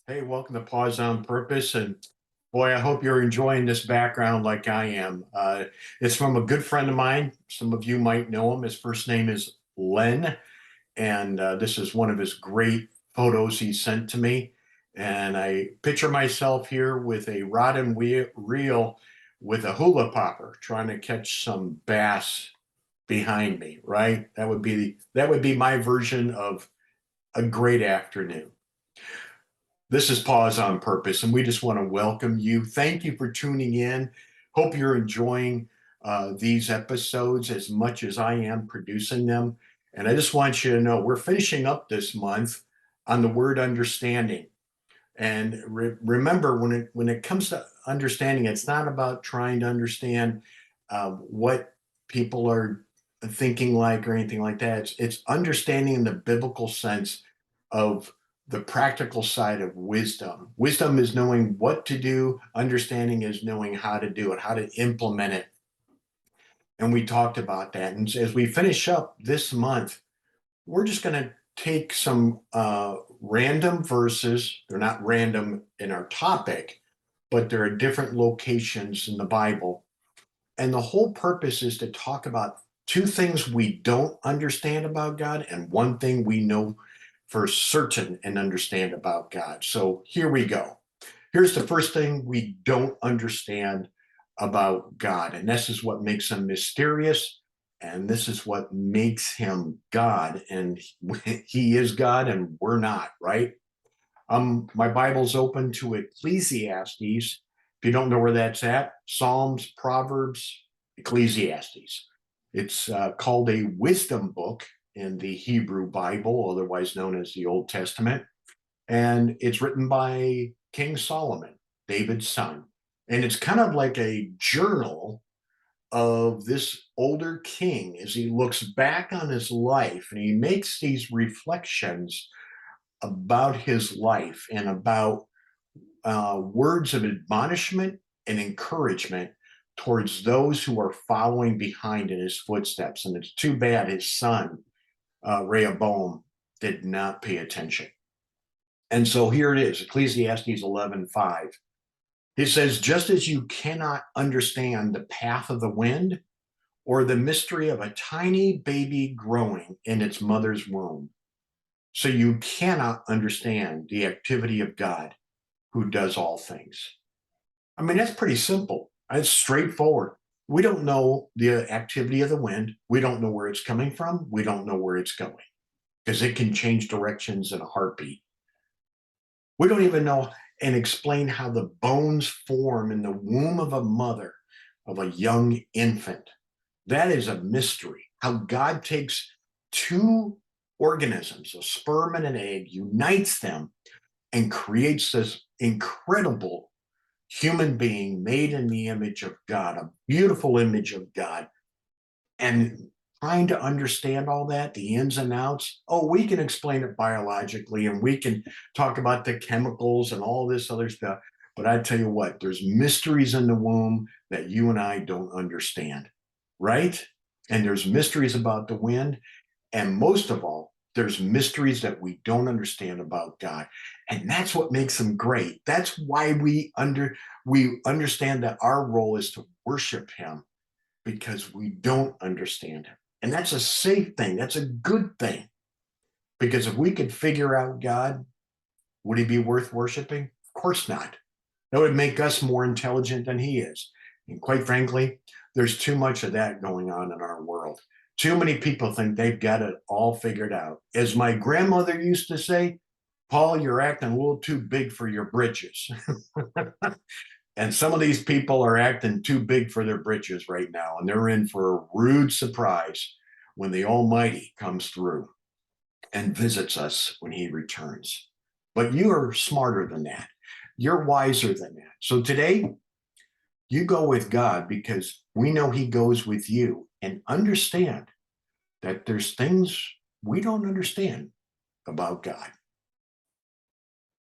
Hey, welcome to Pause on Purpose. And boy, I hope you're enjoying this background like I am. It's from a good friend of mine. Some of you might know him. His first name is Len. And this is one of his great photos he sent to me. And I picture myself here with a rod and reel with a hula popper trying to catch some bass behind me, right? That would be my version of a great afternoon. This is Pause on Purpose, and we just want to welcome you. Thank you for tuning in. Hope you're enjoying these episodes as much as I am producing them. And I just want you to know we're finishing up this month on the word understanding. And remember, when it comes to understanding, it's not about trying to understand what people are thinking like or anything like that. It's understanding in the biblical sense of the practical side of wisdom. Wisdom is knowing what to do. Understanding is knowing how to do it, how to implement it. And we talked about that. And as we finish up this month, we're just going to take some random verses. They're not random in our topic, but there are different locations in the Bible. And the whole purpose is to talk about two things we don't understand about God and one thing we know for certain and understand about God. So here we go. Here's the first thing we don't understand about God, and this is what makes him mysterious, and this is what makes him God. And he is God, and we're not, right? My Bible's open to Ecclesiastes. If you don't know where that's at, Psalms, Proverbs, Ecclesiastes. It's called a wisdom book in the Hebrew Bible, otherwise known as the Old Testament. And it's written by King Solomon, David's son. And it's kind of like a journal of this older king as he looks back on his life and he makes these reflections about his life and about words of admonishment and encouragement towards those who are following behind in his footsteps. And it's too bad his son, Rehoboam, did not pay attention. And so here it is, Ecclesiastes 11:5. He says, just as you cannot understand the path of the wind or the mystery of a tiny baby growing in its mother's womb, so you cannot understand the activity of God who does all things. I mean, that's pretty simple. It's straightforward. We don't know the activity of the wind. We don't know where it's coming from. We don't know where it's going because it can change directions in a heartbeat. We don't even know and explain how the bones form in the womb of a mother of a young infant. That is a mystery. How God takes two organisms, a sperm and an egg, unites them and creates this incredible human being made in the image of God, a beautiful image of God. And trying to understand all that, the ins and outs, oh, we can explain it biologically and we can talk about the chemicals and all this other stuff. But I tell you what, there's mysteries in the womb that you and I don't understand, right? And there's mysteries about the wind. And most of all, there's mysteries that we don't understand about God. And that's what makes him great. That's why we understand that our role is to worship him because we don't understand him. And that's a safe thing. That's a good thing. Because if we could figure out God, would he be worth worshiping? Of course not. That would make us more intelligent than he is. And quite frankly, there's too much of that going on in our world. Too many people think they've got it all figured out. As my grandmother used to say, Paul, you're acting a little too big for your britches. And some of these people are acting too big for their britches right now, and they're in for a rude surprise when the Almighty comes through and visits us when he returns. But you are smarter than that. You're wiser than that. So today, you go with God because we know he goes with you, and understand that there's things we don't understand about God.